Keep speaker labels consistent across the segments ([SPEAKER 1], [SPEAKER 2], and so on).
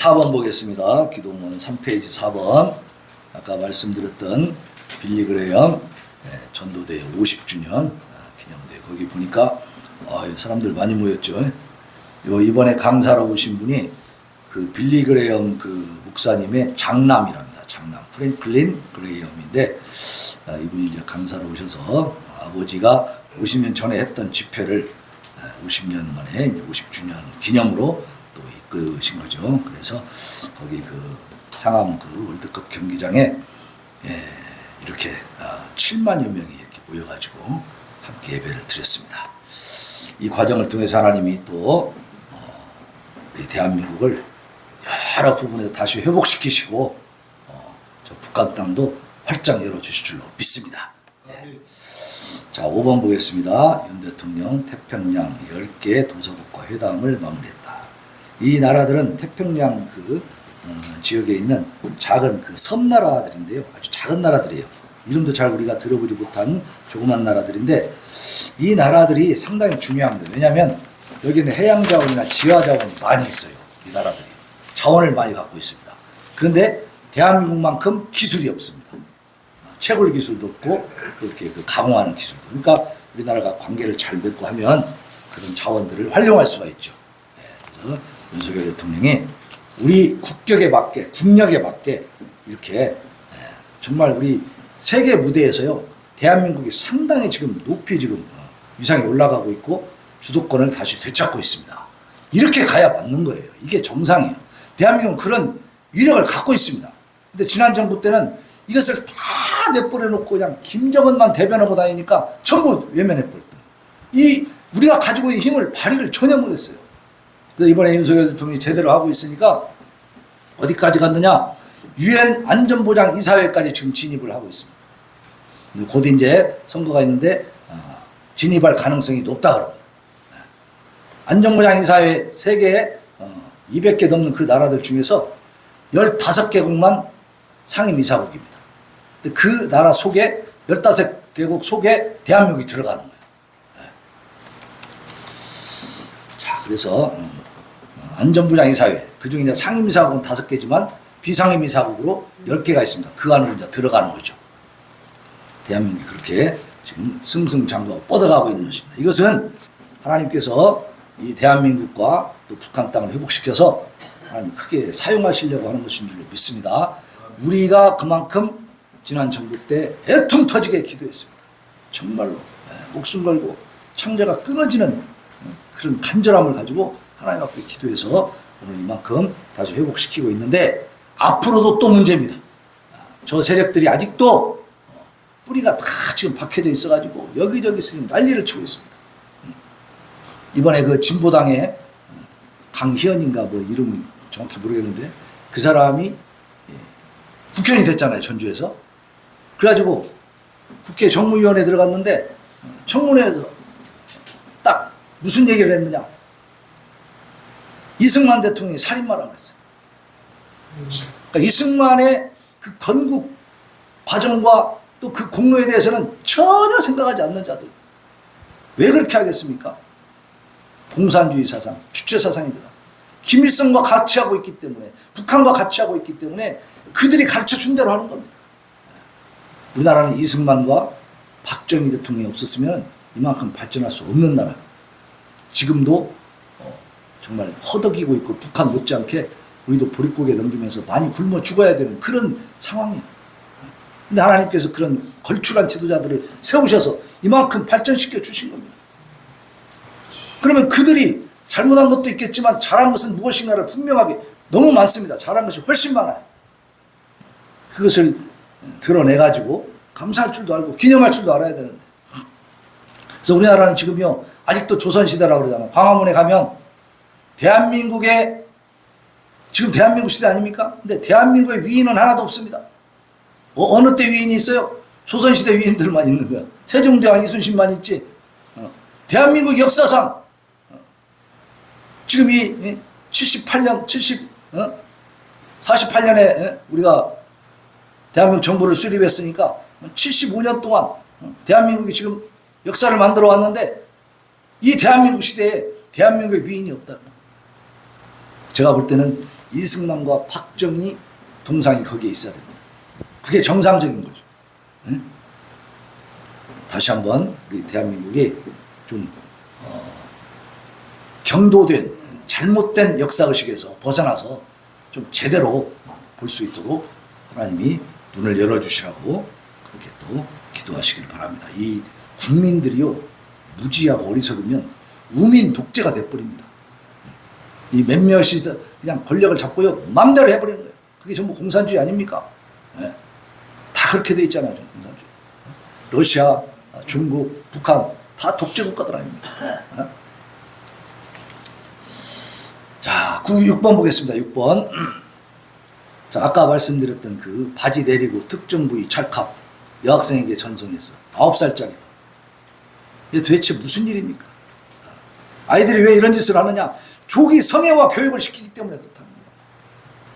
[SPEAKER 1] 4번 보겠습니다. 기도문 3페이지 4번. 아까 말씀드렸던 빌리 그레이엄 전도대 50주년 기념대. 거기 보니까 사람들 많이 모였죠. 이번에 강사로 오신 분이 그 빌리 그레이엄 그 목사님의 장남이랍니다. 장남 프랭클린 그레이엄인데 이분이 이제 강사로 오셔서 아버지가 50년 전에 했던 집회를 50년 만에 이제 50주년 기념으로 또 이끄신 거죠. 그래서 거기 그 상암 그 월드컵 경기장에 이렇게 7만여 명이 이렇게 모여가지고 함께 예배를 드렸습니다. 이 과정을 통해서 하나님이 또 우리 대한민국을 여러 부분에서 다시 회복시키시고 저 북한 땅도 활짝 열어주실 줄로 믿습니다. 자, 5번 보겠습니다. 윤 대통령 태평양 10개 도서국과 회담을 마무리했다. 이 나라들은 태평양 그 지역에 있는 작은 그 섬나라들인데요. 아주 작은 나라들이에요. 이름도 잘 우리가 들어보지 못한 조그만 나라들인데 이 나라들이 상당히 중요합니다. 왜냐하면 여기는 해양자원이나 지하자원이 많이 있어요. 이 나라들이. 자원을 많이 갖고 있습니다. 그런데 대한민국만큼 기술이 없습니다. 채굴 기술도 없고 그렇게 그 강화하는 기술도. 그러니까 우리나라가 관계를 잘 맺고 하면 그런 자원들을 활용할 수가 있죠. 그래서 윤석열 대통령이 우리 국격에 맞게, 국력에 맞게 이렇게 정말 우리 세계 무대에서요, 대한민국이 상당히 지금 높이 지금 위상이 올라가고 있고 주도권을 다시 되찾고 있습니다. 이렇게 가야 맞는 거예요. 이게 정상이에요. 대한민국은 그런 위력을 갖고 있습니다. 근데 지난 정부 때는 이것을 다 내버려 놓고 그냥 김정은만 대변하고 다니니까 전부 외면해버렸다. 우리가 가지고 있는 힘을 발휘를 전혀 못했어요. 그래서 이번에 윤석열 대통령이 제대로 하고 있으니까 어디까지 갔느냐? UN 안전보장 이사회까지 지금 진입을 하고 있습니다. 곧 이제 선거가 있는데 진입할 가능성이 높다 그럽니다. 안전보장 이사회 세계에 200개 넘는 그 나라들 중에서 15개국만 상임이사국입니다. 그 나라 속에 15개국 속에 대한민국이 들어가는 거예요. 자, 그래서 안전보장이사회 그중에 이제 상임이사국은 5개지만 비상임이사국으로 10개가 있습니다. 그 안으로 이제 들어가는 거죠. 대한민국이 그렇게 지금 승승장구하고 뻗어가고 있는 것입니다. 이것은 하나님께서 이 대한민국과 또 북한 땅을 회복시켜서 하나님 크게 사용하시려고 하는 것인 줄로 믿습니다. 우리가 그만큼 지난 정부 때 애통 터지게 기도했습니다. 정말로 목숨 걸고 창자가 끊어지는 그런 간절함을 가지고 하나님 앞에 기도해서 오늘 이만큼 다시 회복시키고 있는데 앞으로도 또 문제입니다. 저 세력들이 아직도 뿌리가 다 지금 박혀져 있어가지고 여기저기서 지금 난리를 치고 있습니다. 이번에 그 진보당의 강희연인가 뭐 이름을 정확히 모르겠는데 그 사람이 국회의원이 됐잖아요. 전주에서. 그래가지고 국회 정무위원회에 들어갔는데 청문회에서 딱 무슨 얘기를 했느냐. 이승만 대통령이 살인마라고 했어요. 그러니까 이승만의 그 건국 과정과 또 그 공로에 대해서는 전혀 생각하지 않는 자들. 왜 그렇게 하겠습니까? 공산주의 사상, 주체 사상이더라. 김일성과 같이 하고 있기 때문에, 북한과 같이 하고 있기 때문에 그들이 가르쳐 준 대로 하는 겁니다. 우리나라는 이승만과 박정희 대통령이 없었으면 이만큼 발전할 수 없는 나라. 지금도 정말 허덕이고 있고 북한 못지않게 우리도 보릿고개 넘기면서 많이 굶어 죽어야 되는 그런 상황이에요. 근데 하나님께서 그런 걸출한 지도자들을 세우셔서 이만큼 발전시켜 주신 겁니다. 그러면 그들이 잘못한 것도 있겠지만 잘한 것은 무엇인가를 분명하게 너무 많습니다. 잘한 것이 훨씬 많아요. 그것을 드러내가지고 감사할 줄도 알고 기념할 줄도 알아야 되는데. 그래서 우리나라는 지금요 아직도 조선시대라고 그러잖아요. 광화문에 가면 대한민국의 지금 대한민국 시대 아닙니까? 근데 대한민국의 위인은 하나도 없습니다. 어느 때 위인이 있어요? 조선시대 위인들만 있는 거야. 세종대왕 이순신만 있지. 대한민국 역사상 지금 이 78년, 48년에 우리가 대한민국 정부를 수립했으니까 75년 동안 대한민국이 지금 역사를 만들어 왔는데 이 대한민국 시대에 대한민국의 위인이 없다. 제가 볼 때는 이승만과 박정희 동상이 거기에 있어야 됩니다. 그게 정상적인 거죠. 응? 다시 한번 우리 대한민국이 좀 경도된 잘못된 역사의식에서 벗어나서 좀 제대로 볼 수 있도록 하나님이 눈을 열어주시라고 그렇게 또 기도하시기를 바랍니다. 이 국민들이요, 무지하고 어리석으면 우민 독재가 돼버립니다. 이 몇몇이 그냥 권력을 잡고요, 마음대로 해버리는 거예요. 그게 전부 공산주의 아닙니까? 네. 다 그렇게 돼 있잖아요, 공산주의. 러시아, 중국, 북한 다 독재 국가들 아닙니까? 네. 자, 6번 보겠습니다. 6번. 자, 아까 말씀드렸던 그 바지 내리고 특정 부위 찰칵 여학생에게 전송했어. 9살짜리가. 이게 도대체 무슨 일입니까? 아이들이 왜 이런 짓을 하느냐? 조기 성애와 교육을 시키기 때문에 그렇다는 거예요.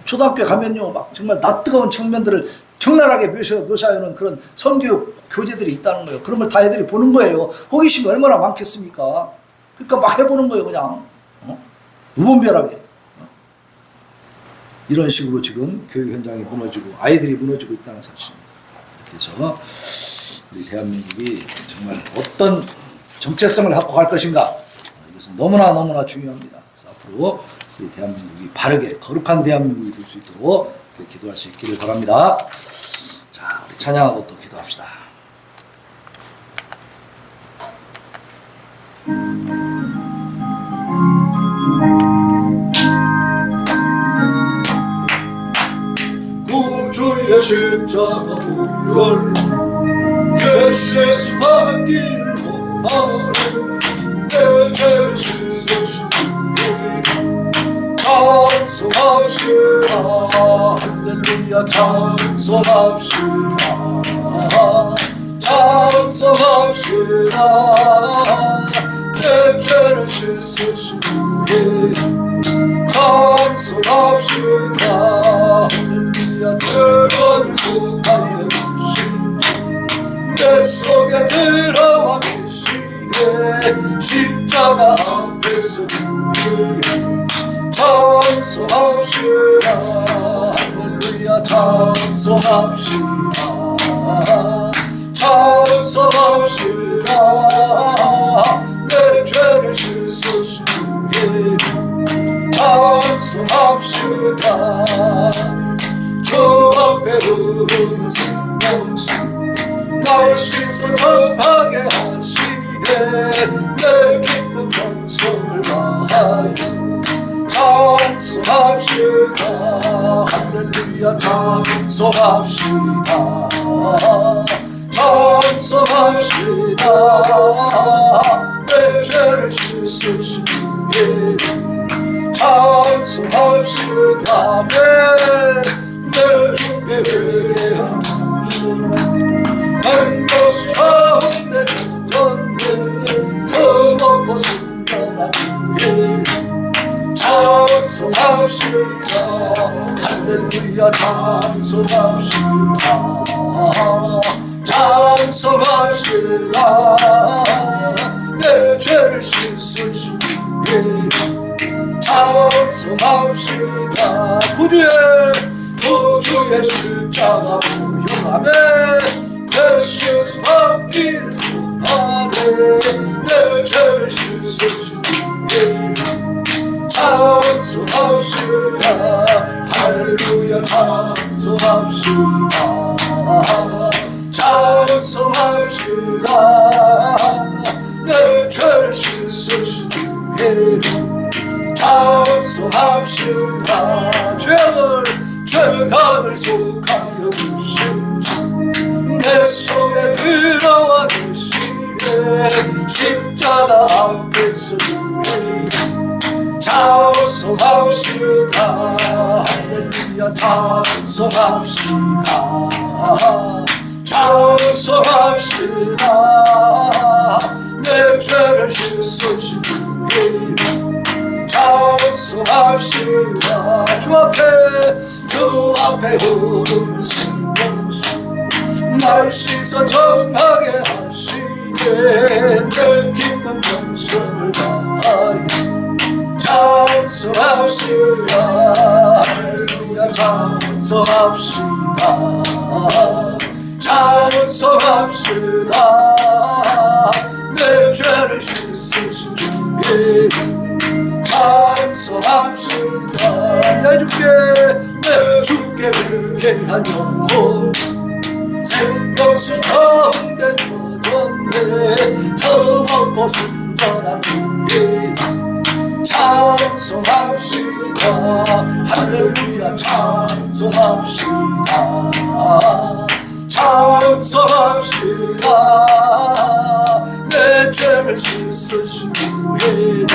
[SPEAKER 1] 초등학교에 가면요, 막 정말 낯뜨거운 장면들을 적나라하게 묘사하는 그런 성교육 교재들이 있다는 거예요. 그런 걸 다 애들이 보는 거예요. 호기심이 얼마나 많겠습니까? 그러니까 막 해보는 거예요, 그냥. 무분별하게. 이런 식으로 지금 교육 현장이 무너지고 아이들이 무너지고 있다는 사실입니다. 그렇게 해서 우리 대한민국이 정말 어떤 정체성을 갖고 갈 것인가, 이것은 너무나 중요합니다. 그래서 앞으로 우리 대한민국이 바르게 거룩한 대한민국이 될 수 있도록 기도할 수 있기를 바랍니다. 자, 우리 찬양하고 또 기도합시다. 구주의 십자가 보혈 죄의 수많은 길을 원하네 내 죄를 씻으신 찬송합시다. 할렐루야 찬송합시다. 찬송합시다. 내 죄를 씻으신 주의 찬송합시다. 할렐루야 그거를 속하여 주신 내 속에 들어와 계시네 십자가 앞에서 주의 찬송합시다. 할렐루야 찬송합시다. 찬송합시다. 내 죄를 씻으신 주의 찬송합시다. 주 앞에 흐르는 생명수 날 신선하게 하시네 내 기쁜 정성을 다하여 찬송합시다. 할렐루야 찬송합시다. 찬송합시다. 내 죄를 씻으신 주의 찬송합시다. 내 주께 회개하며 한 것은 내 전에 흠없고 순전한 주의 찬송합시다. 할렐루야 찬송합시다. 찬송합시다. 내 죄를 씻으신 주의 찬송합시다. 구주의 십자가 부용하며 대신 수학기를 원하네 내 죄를 씻으신 주의 찬송합시다. 할렐루야 찬송합시다. 찬송합시다. 내 죄를 씻으신 주의 찬송합시다. 죄악을 속하여 주신 주 내 속에 들어와 계시네 십자가 앞에서 주의 찬송합시다. 할렐루야 찬송합시다. 찬송합시다. 내 죄를 씻으신 주의 찬송합시다. 주 앞에 흐르는 생명수 날 씻어 정하게 하시네 내 기쁜 정성을 다하여 찬송합시다. 찬송합시다 찬송합시다 내 죄를 씻으신 주의 찬송합시다 내 주께 회개한 영혼 생명수 가운데 터졌네 흠없고 순전한 주의 찬송합시다 할렐루야 찬송합시다 찬송합시다 내 죄를 씻으신 주의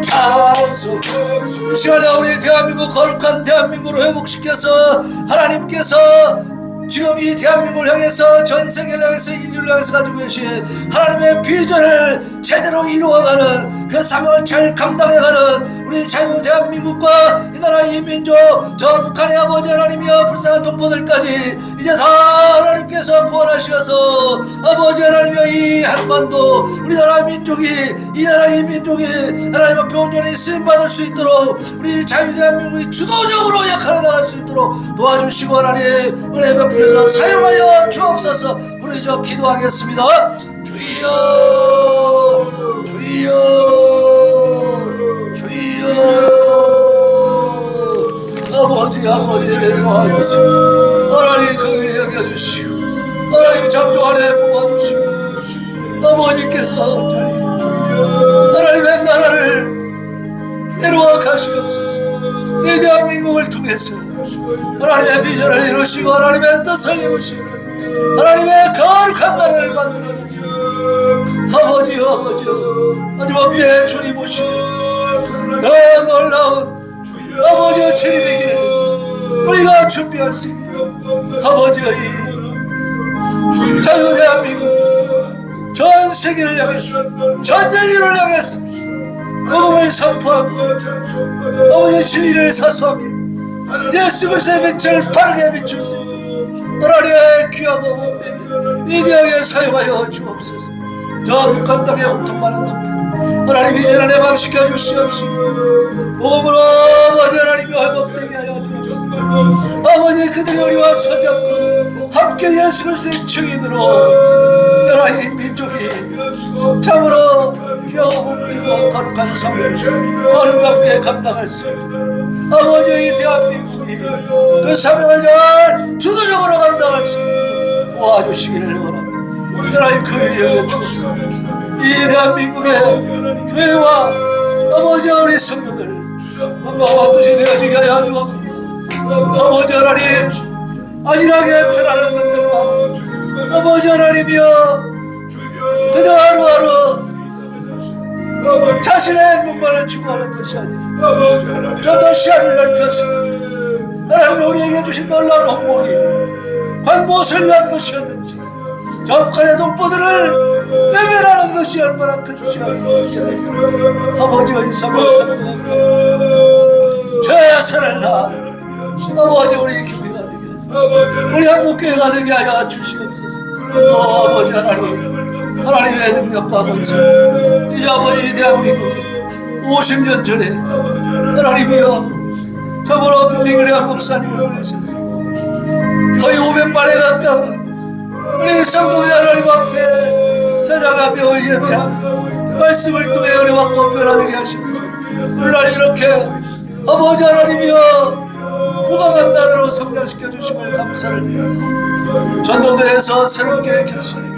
[SPEAKER 1] 찬송 이 시간에 우리 대한민국 거룩한 대한민국을 회복시켜서 하나님께서 지금 이 대한민국을 향해서 전 세계를 향해서 인류를 향해서 가지고 계신 하나님의 비전을 제대로 이루어가는 그 사명을 잘 감당해가는 우리 자유 대한민국과 이 나라 이 민족 저 북한의 아버지 하나님이여 불쌍한 동포들까지 이제 다 하나님께서 구원하셔서 아버지 하나님이여 이 한반도 우리나라 민족이 이 나라 이 민족이 하나님 앞에 온전히 쓰임받을 수 있도록 우리 자유 대한민국이 주도적으로 역할을 나갈 수 있도록 도와주시고 하나님 은혜 베풀어서 사용하여 주옵소서 부르짖어 기도하겠습니다. 주여 주여 주여 아버지 도와주시오 하나님 긍휼히 여겨주시오 하나님 창조 안에 부어주시오 아버지께서 하나님의 나라를 이루어 가시옵소서 이 대한민국을 통해서 하나님의 비전을 이루시고 하나님의 뜻을 이루시고 하나님의 거룩한 나라를 만들어주시오 아버지여 하지만 내 주님 오시고 더 놀라운 아버지의 주님에게 우리가 준비할 수 있도록 아버지의 자유 대한민국 전 세계를 향해서 전 인류를 향해서 복음을 선포하고 아버지의 진리를 사수하며 예수 그리스도의 빛을 바르게 비출 수 있도록 하나님의 귀하고 위대하게 사용하여 주옵소서. 저 북한 땅에 온통 많은 놈들 하나님 이제는 해방시켜 주시옵시고 복음으로 아버지 하나님이 회복되게 하여 주옵소서. 아버지 그들이 우리와 손잡고 함께 예수 그리스도의 증인으로 하나님 민족이 참으로 귀하고 복되고 거룩한 삶을 아름답게 감당할 수 있도록 아버지의 대한민국이 그 사명을 잘 주도적으로 감당할 수 있도록 도와주시기를 원합니다. 하나님 그 일을 주옵소서. 이 대한민국의 교회와 아버지 우리 성도들 마음과 뜻이 되어지게 하여 주옵소서. 아버지 하나님 안일하게 편안한 것들과 아버지 하나님이여 그저 하루하루 자신의 행복만을 추구하는 것이 아니라 저도 시야를 넓혀서 하나님 우리에게 주신 놀라운 홍보이 관 무엇을 위한 것이었는지 저 북한의 동포들을 외면하는 것이 얼마나 큰 죄악인지 아버지가 이 사명을 최선을 다하는 아버지 우리 교회가 되게 하소서. 우리 한국교회가 되게 하여 주시옵소서. 아버지 하나님의 능력과 권세 이 아버지 대한민국 50년 전에 하나님이여 저보러 빌리그레암 목사님을 보내셨습니다. 거의 500만에 가까운 우리 성도의 하나님 앞에 찾아가며 예배하고 말씀을 통해 은혜받고 변화되게 하셨습니다. 물론 이렇게 아버지 하나님이여 무방한 나라로 성장시켜 주심을 감사를 드립니다. 전도대에서 새롭게 결심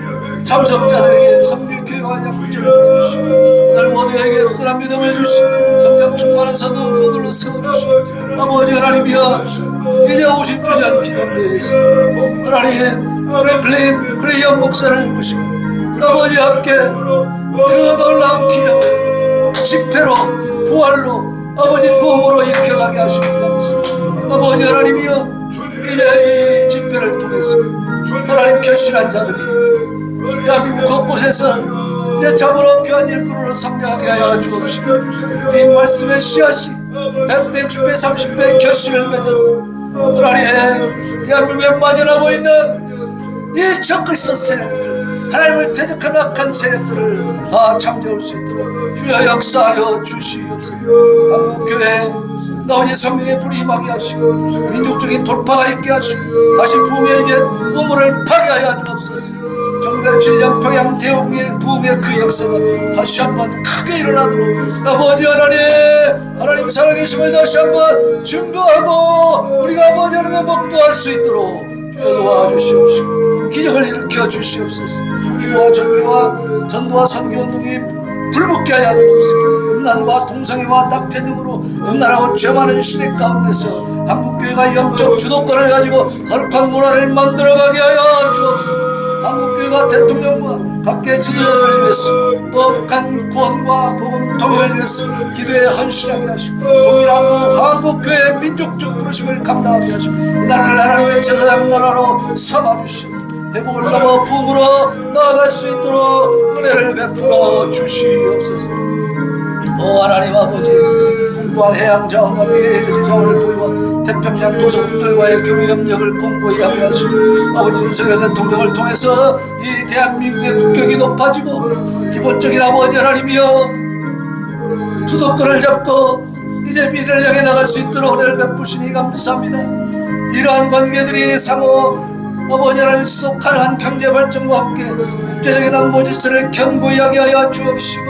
[SPEAKER 1] 참석자들에게 성밀교회와 약물질을 주시고 오늘 모두에게 굳건한 믿음을 주시고 성령 충만한 서도들로 세워주시고 아버지 하나님이여 이제 50주년 기념대회에서 하나님 프랭클린 그레이엄 목사를 모시고 아버지 함께 그 놀라운 기념 집회로 부활로 아버지 부흥으로 일켜가게 하시고 감사합니다. 아버지 하나님이여 이제 이 집회를 통해서 하나님 결실한 자들이 대한민국 곳곳에서 내 참으로 귀한 일꾼으로 성장하게 하여 주옵시고 이 말씀의 씨앗이 100배, 60배, 30배 결실을 맺었습니다. 하나님 대한민국에 만연하고 있는 이 적그리스도 세력들 하나님을 대적한 악한 세력들을 다 잠재울 수 있도록 주여 역사하여 주시옵소서. 한국교회 아버지 성령의 불이 임하게 하시고 민족적인 돌파가 있게 하시고 다시 부흥의 옛 우물을 파괴하여 주옵소서. 1907년 평양 대우의 부흥의 그 역사가 다시 한번 크게 일어나도록 아버지 하나님 살아계심을 다시 한번 증거하고 우리가 아버지 하나님의 목도할 수 있도록 도와주시옵시고 기적을 일으켜 주시옵소서. 기도와 전도와 선교운동이 불붙게 하여 주옵소서. 음란과 동성애와 낙태 등으로 음란하고 죄 많은 시대 가운데서 한국교회가 영적 주도권을 가지고 거룩한 문화를 만들어가게 하여 주옵소서. 한국교회가 대통령과 각계 지도자를 위해서 또 북한 구원과 복음 통일을 위해서 기도에 헌신하게 하시고 동일한 한국교회의 민족적 부르심을 감당하게 하시고 이 나라를 하나님의 제사장 나라로 삼아주시옵소서. 회복을 넘어 부흥으로 나아갈 수 있도록 은혜를 베풀어 주시옵소서. 오 하나님 아버지, 풍부한 해양 자원과 미래의 자원을 보이고 태평양 도서국들과의 교류 협력을 공고히 하게 하시고 아버지 윤석열 대통령을 통해서 이 대한민국의 국격이 높아지고 기본적인 아버지 하나님이여 주도권을 잡고 이제 미래를 향해 나갈 수 있도록 은혜를 베푸시니 감사합니다. 이러한 관계들이 상호 아버지 하나님 지속 가능한 경제 발전과 함께 국제적인 안보 질서를 견고히 하게 하여 주옵시고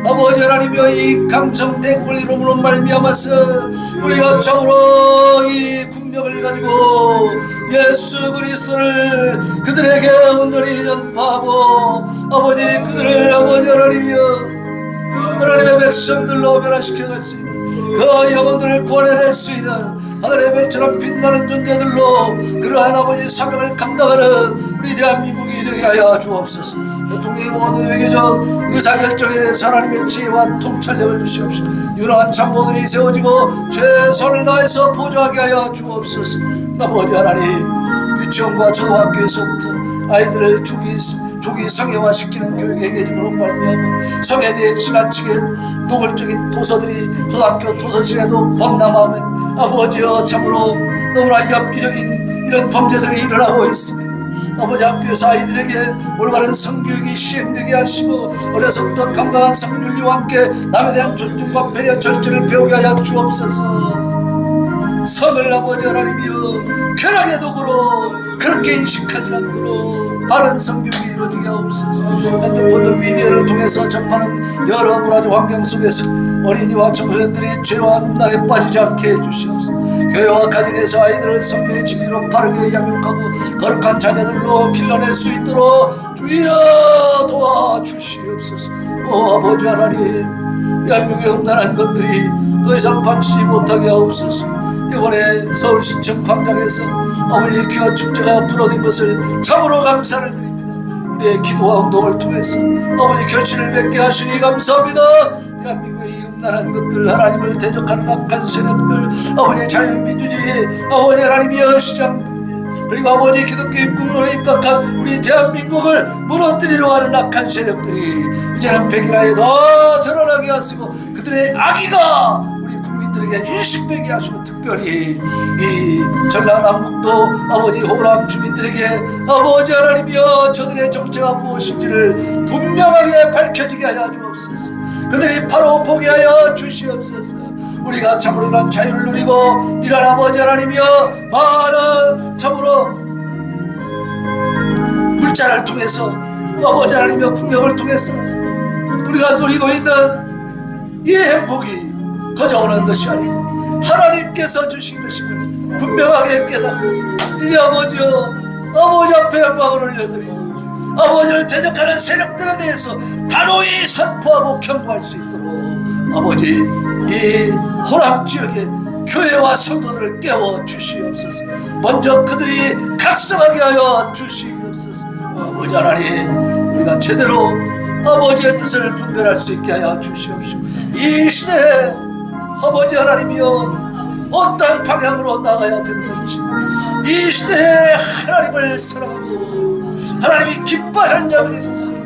[SPEAKER 1] 아버지 하나님이여 이 강성대국을 이름으로 말미암아서 우리가 참으로 이 국력을 가지고 예수 그리스도를 그들에게 온전히 전파하고 아버지 그들을 아버지 하나님이여 하나님의 백성들로 변화시켜갈 수 있는 그 영혼들을 구원해낼 수 있는 하늘의 별처럼 빛나는 존재들로 그러한 아버지 사명을 감당하는 우리 대한민국이 되게 하여 주옵소서. 대통령의 모든 외교적 의사결정에 대해서 하나님의 지혜와 통찰력을 주시옵소서. 유능한 참모들이 세워지고 최선을 다해서 보조하게 하여 주옵소서. 아버지 하나님, 유치원과 초등학교에서부터 아이들을 조기 성애화시키는 교육의 행해짐으로 말미암아 성에 대해 지나치게 노골적인 도서들이 초등학교 도서실에도 범람함에 아버지여 참으로 너무나 엽기적인 이런 범죄들이 일어나고 있습니다. 아버지 학교에서 아이들에게 올바른 성교육이 시행되게 하시고 어려서부터 건강한 성윤리와 함께 남에 대한 존중과 배려 절제를 배우게 하여 주옵소서. 성을 아버지 하나님이여 쾌락의 도구로 그렇게 인식하지 않도록 바른 성교육이 이루어지게 하옵소서. 핸드폰 등 미디어를 통해서 접하는 여러 문화적 환경 속에서 어린이와 청소년들이 죄와 음란에 빠지지 않게 해주시옵소서. 교회와 가정에서 아이들을 성경의 진리로 바르게 양육하고 거룩한 자녀들로 길러낼 수 있도록 주여 도와주시옵소서. 오 아버지 하나님, 대한민국의 음란한 것들이 더 이상 반치지 못하게 하옵소서. 이번에 서울시청 광장에서 아버지의 귀한 축제가 불어든 것을 참으로 감사를 드립니다. 우리의 기도와 운동을 통해서 아버지 결실을 맺게 하시니 감사합니다. 대한민국의 이 음란한 것들, 하나님을 대적하는 악한 세력들, 아버지 자유민주주의, 아버지 하나님이여 시장 그리고 아버지 기독교의 국론에 입각한 우리 대한민국을 무너뜨리려 하는 악한 세력들이 이제는 백일하에 더 드러나게 하시고 그들의 악의가 우리 국민들에게 인식되게 하시고 특별히 이 전라남북도 아버지 호남 주민들에게 아버지 하나님이여 저들의 정체가 무엇인지를 분명하게 밝혀지게 하여 주옵소서. 그들이 바로 보게 하여 주시옵소서. 우리가 참으로 이런 자유를 누리고 이런 아버지 하나님이여 많은 참으로 물자를 통해서 아버지 하나님이여 국력을 통해서 우리가 누리고 있는 이 행복이 거저오는 것이 아니고 하나님께서 주신 것임을 분명하게 깨닫고 이 아버지여 아버지 앞에 영광을 올려드리고 아버지를 대적하는 세력들에 대해서 단호히 선포하고 경고할 수 있도록 아버지 이 호남 지역의 교회와 성도들을 깨워 주시옵소서. 먼저 그들이 각성하게 하여 주시옵소서. 아버지 하나님, 우리가 제대로 아버지의 뜻을 분별할 수 있게 하여 주시옵시고 이 시대에 아버지 하나님이여 어떤 방향으로 나가야 되는 건지 이 시대에 하나님을 사랑하고 하나님이 기뻐하는 자들이 누구고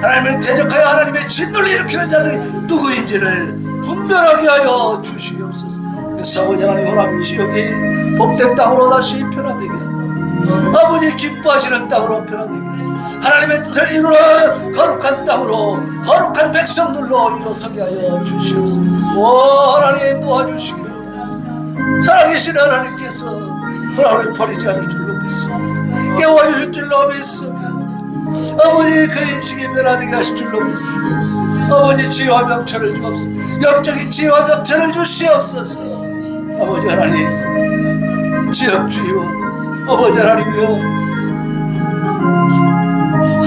[SPEAKER 1] 하나님을 대적하여 하나님의 진노를 일으키는 자들이 누구인지를 분별하게 하여 주시옵소서. 그래서 아버지 하나님 호남 지역이 복된 땅으로 다시 변화되게 하고 아버지 기뻐하시는 땅으로 변화되게 하고 하나님의 뜻을 이루는 거룩한 땅으로 거룩한 백성들로 일어서게 하여 주시옵소서. 오 하나님 도와주시기를 살아계신 하나님께서 우리를 버리지 않을 줄로 믿습니다. 깨워주실 줄로 믿습니다. 아버지 그 인식이 변화되게 하실 줄로 믿습니다. 아버지 지혜와 명철을 주옵소서. 영적인 지혜와 명철을 주시옵소서. 아버지 하나님 지역주의와 아버지 하나님이여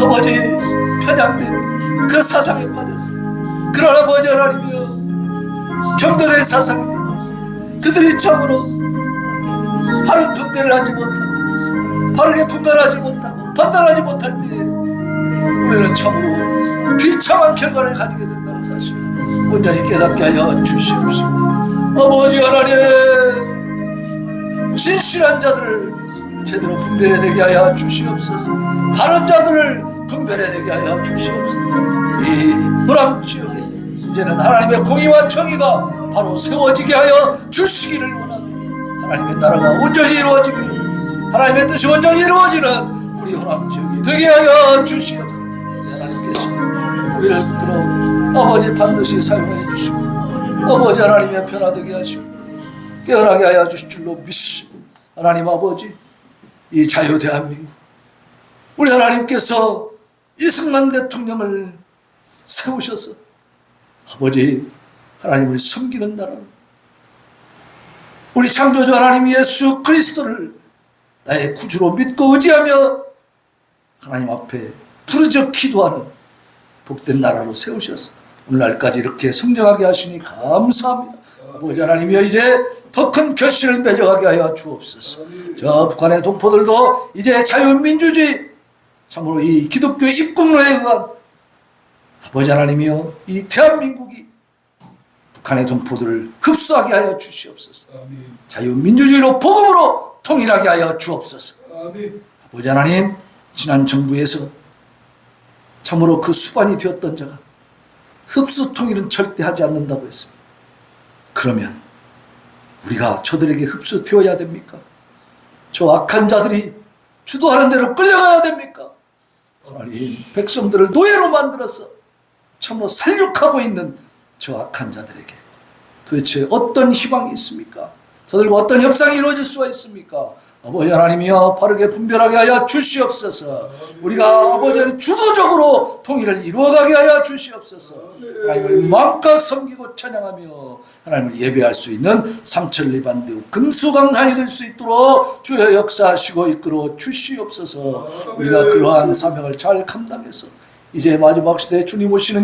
[SPEAKER 1] 아버지 편향된 그 사상에 빠졌어. 그러나 아버지 하나님이여 경도된 사상이 그들이 참으로 바른 분별을 하지 못하고 바르게 분간하지 못하고 판단하지 못할 때 우리는 참으로 비참한 결과를 가지게 된다는 사실 온전히 깨닫게 하여 주시옵시고 아버지 하나님 진실한 자들을 제대로 분별해내게 하여 주시옵소서. 바른 자들을 분별해내게 하여 주시옵소서. 이 호남지역에 이제는 하나님의 공의와 정의가 바로 세워지게 하여 주시기를 원합니다. 하나님의 나라가 온전히 이루어지기를 하나님의 뜻이 온전히 이루어지는 우리 호남지역이 되게 하여 주시옵소서. 하나님께서 우리를 붙들어 아버지 반드시 사용해 주시고 아버지 하나님의 변화되게 하시고 깨어나게 하여 주실 줄로 믿으시고 하나님 아버지 이 자유 대한민국 우리 하나님께서 이승만 대통령을 세우셔서 아버지 하나님을 섬기는 나라로 우리 창조주 하나님 예수 그리스도를 나의 구주로 믿고 의지하며 하나님 앞에 부르짖어 기도하는 복된 나라로 세우셔서 오늘날까지 이렇게 성장하게 하시니 감사합니다. 아버지 하나님이여 이제 더 큰 결실을 맺어가게 하여 주옵소서. 저 북한의 동포들도 이제 자유민주주의 참으로 이 기독교 입국론에 의한 아버지 하나님이여 이 대한민국이 북한의 동포들을 흡수하게 하여 주시옵소서. 자유민주주의로 복음으로 통일하게 하여 주옵소서. 아버지 하나님 지난 정부에서 참으로 그 수반이 되었던 자가 흡수 통일은 절대 하지 않는다고 했습니다. 그러면 우리가 저들에게 흡수되어야 됩니까? 저 악한 자들이 주도하는 대로 끌려가야 됩니까? 하나님 백성들을 노예로 만들어서 참으로 살육하고 있는 저 악한 자들에게 도대체 어떤 희망이 있습니까? 저들과 어떤 협상이 이루어질 수가 있습니까? 아버지 하나님이여 바르게 분별하게 하여 주시옵소서. 우리가 아버지 하나님 주도적으로 통일을 이루어가게 하여 주시옵소서. 하나님을 마음껏 섬기고 찬양하며 하나님을 예배할 수 있는 삼천리반대 금수강산이 될 수 있도록 주여 역사하시고 이끌어 주시옵소서. 우리가 그러한 사명을 잘 감당해서 이제 마지막 시대에 주님 오시는